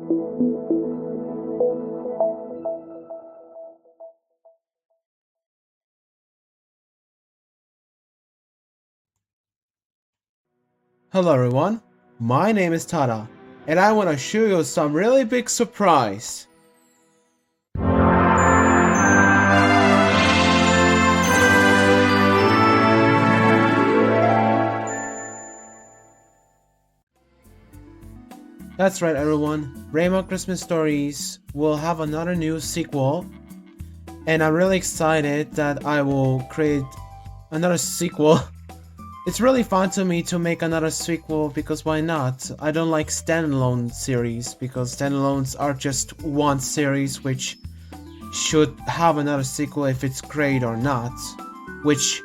Hello everyone, my name is Tada, and I want to show you some really big surprise. That's right everyone, Rayman Christmas Stories will have another new sequel, and I'm really excited that I will create another sequel. It's really fun to me to make another sequel because why not? I don't like standalone series because standalones are just one series which should have another sequel if it's great or not. Which,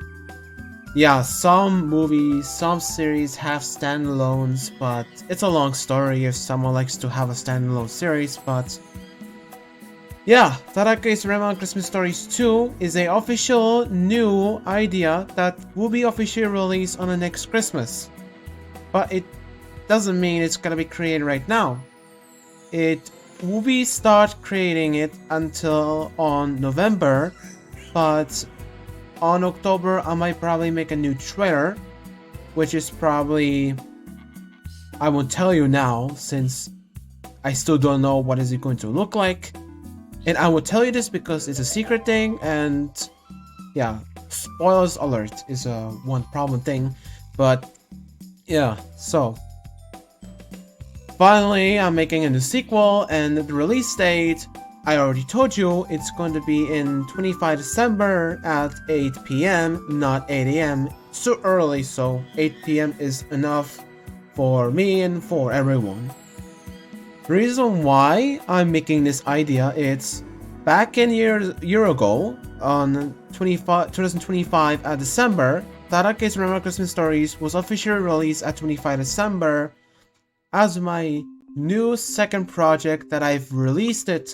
yeah, some movies, some series have standalones, but it's a long story if someone likes to have a standalone series, but yeah, Tada.K's Rayman Christmas Stories 2 is a official new idea that will be officially released on the next Christmas. But it doesn't mean it's gonna be created right now. It will be start creating it until on November, but on October I might probably make a new trailer, which is probably, I won't tell you now since I still don't know what is it going to look like. And I will tell you this because it's a secret thing, and yeah, spoilers alert is a one problem thing, but yeah, so finally I'm making a new sequel, and the release date, I already told you, it's going to be in 25 December at 8 PM, not 8 AM. It's too early, so 8 PM is enough for me and for everyone. The reason why I'm making this idea is back in year ago on 2025 at December, Tada.K's Rayman Christmas Stories was officially released at 25 December as my new second project that I've released it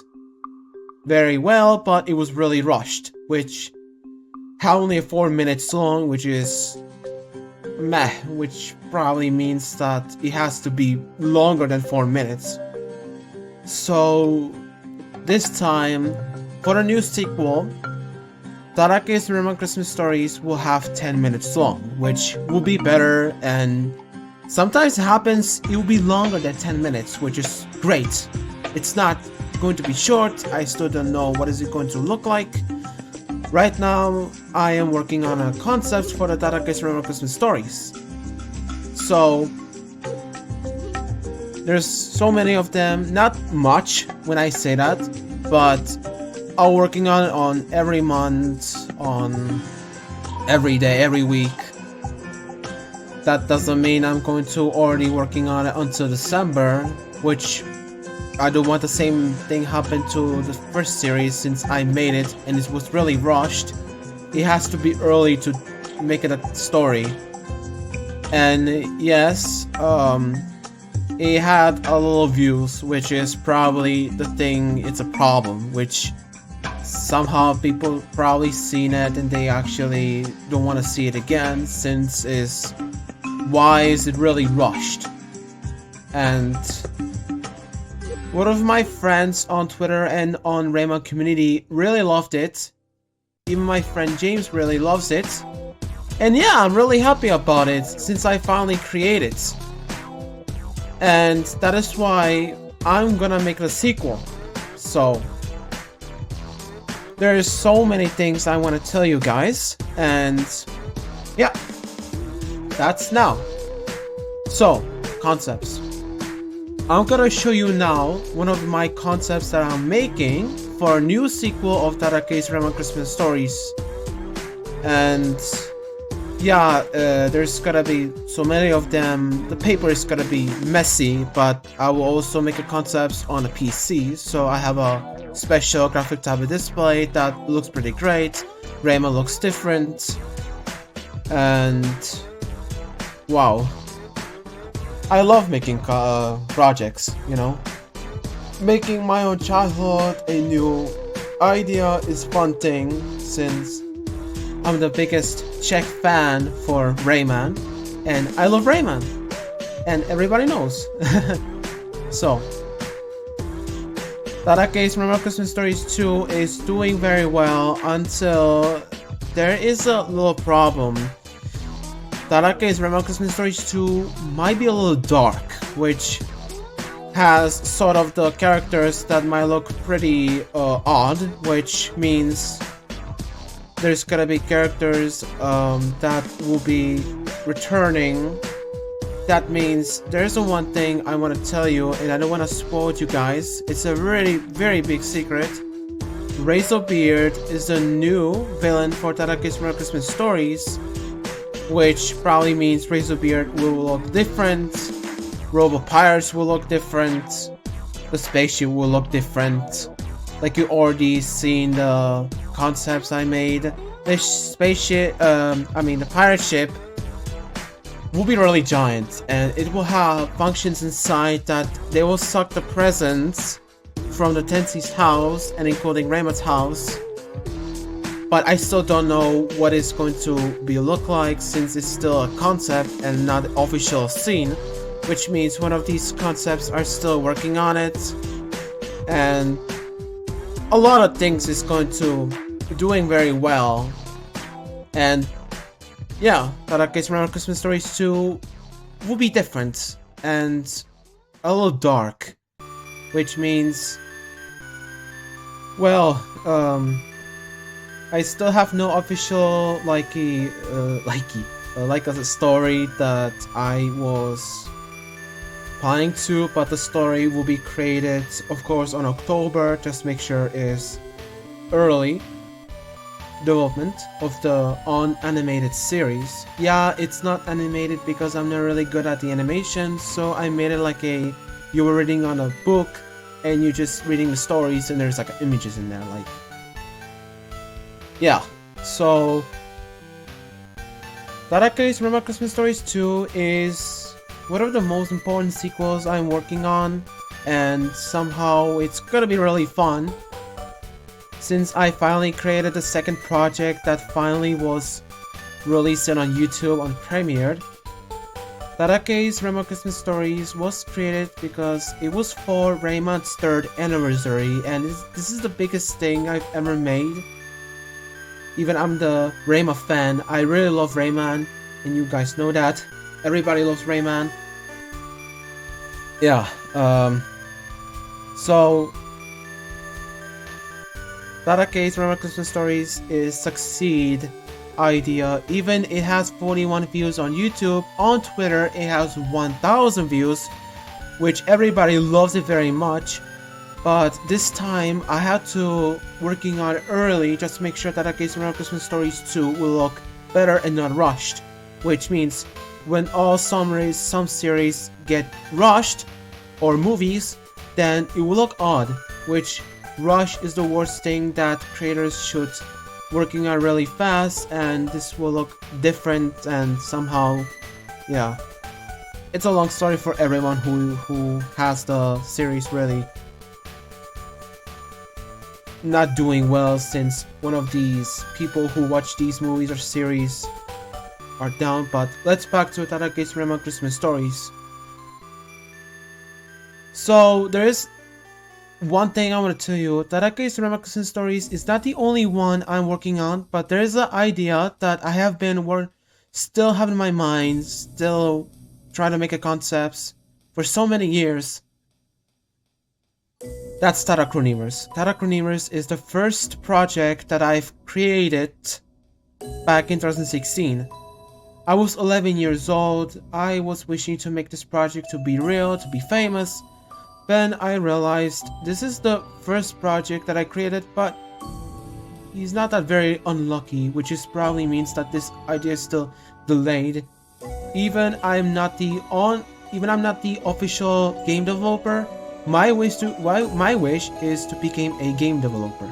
very well, but it was really rushed, which only 4 minutes long, which is meh, which probably means that it has to be longer than 4 minutes. So this time, for the new sequel, Tada.K's Rayman Christmas Stories will have 10 minutes long, which will be better, and sometimes it happens it will be longer than 10 minutes, which is great. It's not going to be short, I still don't know what is it going to look like. Right now, I am working on a concept for the Tada.K's Rayman Christmas Stories. So there's so many of them, not much when I say that, but I'm working on it on every month, on every day, every week. That doesn't mean I'm going to already working on it until December, which I don't want the same thing happen to the first series since I made it and it was really rushed. It has to be early to make it a story. And yes, it had a little views, which is probably the thing, it's a problem, which somehow people probably seen it and they actually don't want to see it again since is why is it really rushed. And one of my friends on Twitter and on Rayman community really loved it. Even my friend James really loves it. And yeah, I'm really happy about it since I finally created it. And that is why I'm gonna make the sequel. So there's so many things I want to tell you guys, and yeah, that's now. So concepts, I'm gonna show you now one of my concepts that I'm making for a new sequel of Tada.K's Rayman Christmas Stories. And yeah, there's gonna be so many of them. The paper is gonna be messy, but I will also make a concept on a PC. So I have a special graphic tablet display that looks pretty great. Rayman looks different, and wow, I love making projects. You know, making my own childhood a new idea is fun thing since I'm the biggest Czech fan for Rayman, and I love Rayman, and everybody knows. So Tada.K's Rayman Christmas Stories 2 is doing very well until there is a little problem. Tada.K's Rayman Christmas Stories 2 might be a little dark, which has sort of the characters that might look pretty odd, which means there's gonna be characters that will be returning. That means there's the one thing I want to tell you, and I don't want to spoil you guys. It's a really very big secret. Razorbeard is the new villain for Tada.K's Rayman Christmas Stories, which probably means Razorbeard will look different, Robo Pirates will look different, the spaceship will look different. Like you already seen the concepts I made. The spaceship, the pirate ship will be really giant, and it will have functions inside that they will suck the presents from the Tensi's house and including Rayman's house. But I still don't know what it's going to be look like since it's still a concept and not an official scene, which means one of these concepts are still working on it, and a lot of things is going to be doing very well. And yeah, Tada.K's Rayman Christmas Stories 2 will be different and a little dark, which means, well, I still have no official like a story that I was planning to, but the story will be created, of course, on October. Just make sure is early development of the unanimated series. Yeah, it's not animated because I'm not really good at the animation, so I made it like you were reading on a book and you're just reading the stories and there's like images in there, like, yeah. So Tada.K's Rayman Christmas Stories 2 is one of the most important sequels I'm working on, and somehow it's gonna be really fun since I finally created the second project that finally was released on YouTube on premiered. Tada.K's Rayman Christmas Stories was created because it was for Rayman's 3rd anniversary, and this is the biggest thing I've ever made. Even I'm the Rayman fan. I really love Rayman, and you guys know that. Everybody loves Rayman. Yeah, so Tada.K's Rayman Christmas Stories is succeed idea. Even it has 41 views on YouTube. On Twitter it has 1,000 views, which everybody loves it very much. But this time I had to working on it early just to make sure that Tada.K's Rayman Christmas Stories 2 will look better and not rushed. Which means when all some series get rushed or movies, then it will look odd. Which rush is the worst thing that creators should working on really fast, and this will look different and somehow, yeah. It's a long story for everyone who has the series really not doing well, since one of these people who watch these movies or series are down. But let's back to Tada.K's Rayman Christmas Stories. So there is one thing I want to tell you. Tada.K's Rayman Christmas Stories is not the only one I'm working on, but there is an idea that I have been still have in my mind, still trying to make a concepts for so many years. That's Tada.K. Tada.K is the first project that I've created back in 2016. I was 11 years old. I was wishing to make this project to be real, to be famous. Then I realized this is the first project that I created, but he's not that very unlucky, which is probably means that this idea is still delayed. Even I'm not the official game developer. My wish is to become a game developer.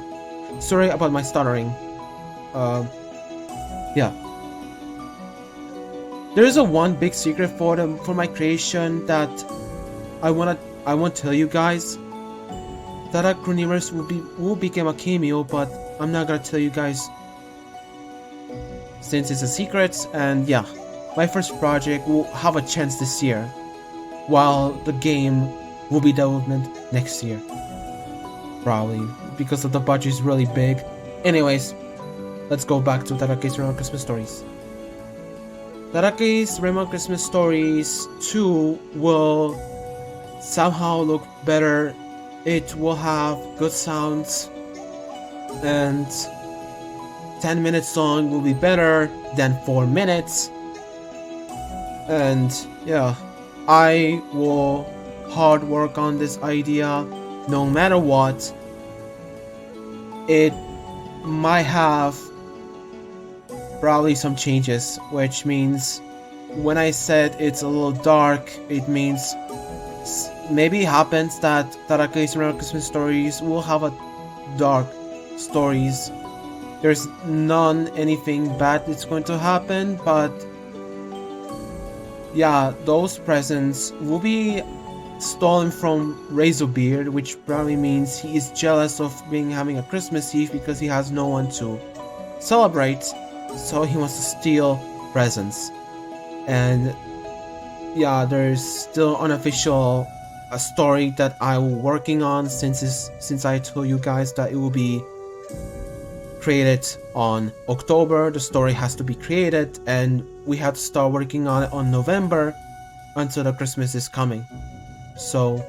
Sorry about my stuttering. Yeah. There is one big secret for my creation that I won't tell you guys. Tada.K will become a cameo, but I'm not gonna tell you guys since it's a secret. And yeah, my first project will have a chance this year, while the game will be development next year. Probably because of the budget is really big. Anyways, let's go back to Tada.K's Rayman Christmas Stories. Tada.K's Rayman Christmas Stories 2 will somehow look better. It will have good sounds, and 10 minutes long will be better than 4 minutes. And yeah, I will hard work on this idea no matter what. It might have probably some changes, which means when I said it's a little dark, it means maybe it happens that Tada.K's Christmas Stories will have a dark stories. There's anything bad that's going to happen, but yeah, those presents will be stolen from Razorbeard, which probably means he is jealous of having a Christmas Eve because he has no one to celebrate, so he wants to steal presents. And yeah, there's still unofficial a story that I'm working on since I told you guys that it will be created on October. The story has to be created and we have to start working on it on November until the Christmas is coming. So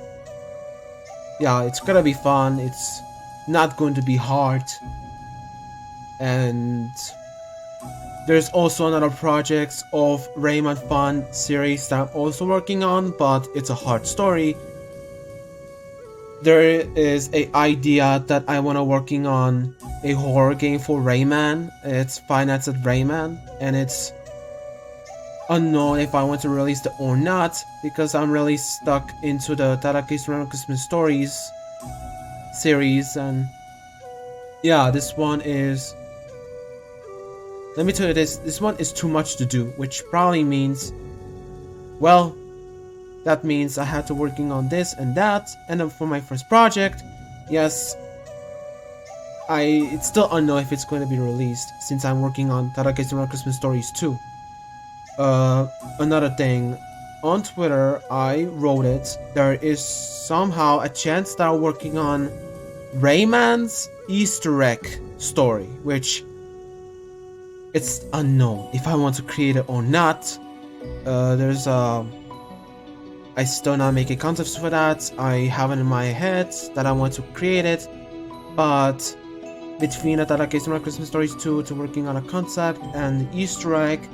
yeah, it's gonna be fun. It's not going to be hard. And there's also another project of Rayman Fun series that I'm also working on, but it's a hard story. There is a idea that I wanna working on a horror game for Rayman. It's Five Nights at Rayman, and it's unknown if I want to release it or not because I'm really stuck into the Tada.K's Rayman Christmas Stories series. And yeah, this one is, let me tell you this one is too much to do, which probably means, well, that means I had to working on this and that. And then for my first project, yes, it's still unknown if it's going to be released since I'm working on Tada.K's Rayman Christmas Stories 2. Another thing, on Twitter I wrote it, there is somehow a chance that I'm working on Rayman's Easter egg story, which it's unknown if I want to create it or not. I still not making concepts for that. I have it in my head that I want to create it, but between the Tada.K's Rayman Christmas Stories 2 to working on a concept and the Easter egg,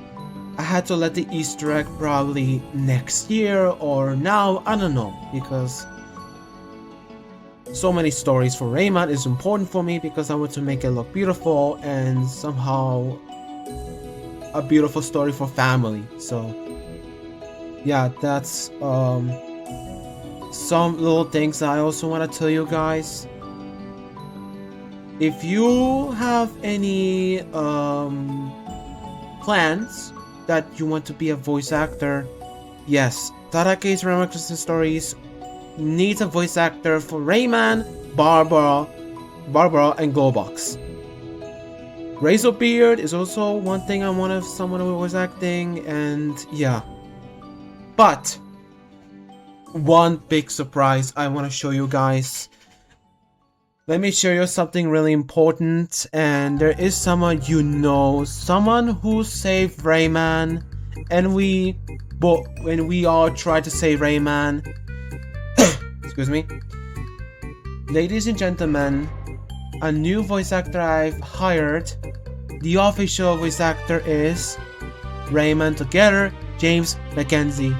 I had to let the Easter egg probably next year or now, I don't know, because so many stories for Rayman is important for me because I want to make it look beautiful and somehow a beautiful story for family. So yeah, that's some little things I also want to tell you guys. If you have any plans that you want to be a voice actor, yes, Tada.K's Rayman Christmas Stories needs a voice actor for Rayman, Barbara, and Globox. Razorbeard is also one thing I want if someone who was acting, and yeah. But one big surprise I want to show you guys. Let me show you something really important, and there is someone you know, someone who saved Rayman, and when we all try to save Rayman, excuse me, ladies and gentlemen, a new voice actor I've hired. The official voice actor is Rayman Together, James McKenzie.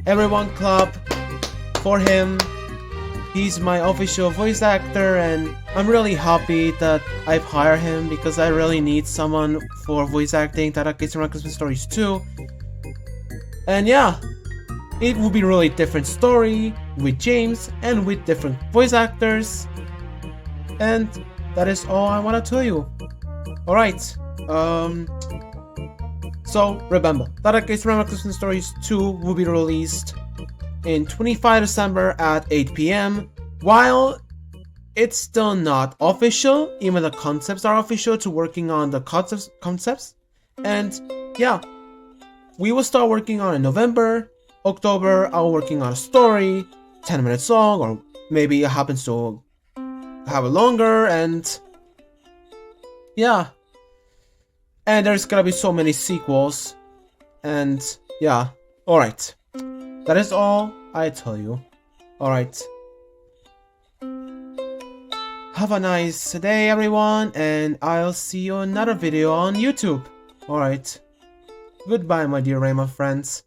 Everyone clap for him. He's my official voice actor, and I'm really happy that I've hired him because I really need someone for voice acting Tada.K's Rayman Christmas Stories 2. And yeah, it will be a really different story with James and with different voice actors. And that is all I want to tell you. Alright, so remember, Tada.K's Rayman Christmas Stories 2 will be released in 25 December at 8 PM. While it's still not official, even the concepts are official to working on the concepts. And yeah, we will start working on it in November. October, I'll working on a story, 10 minutes long, or maybe it happens to have a longer, and yeah. And there's gonna be so many sequels, and yeah. Alright. That is all I tell you. Alright. Have a nice day, everyone, and I'll see you in another video on YouTube. Alright. Goodbye, my dear Rayman friends.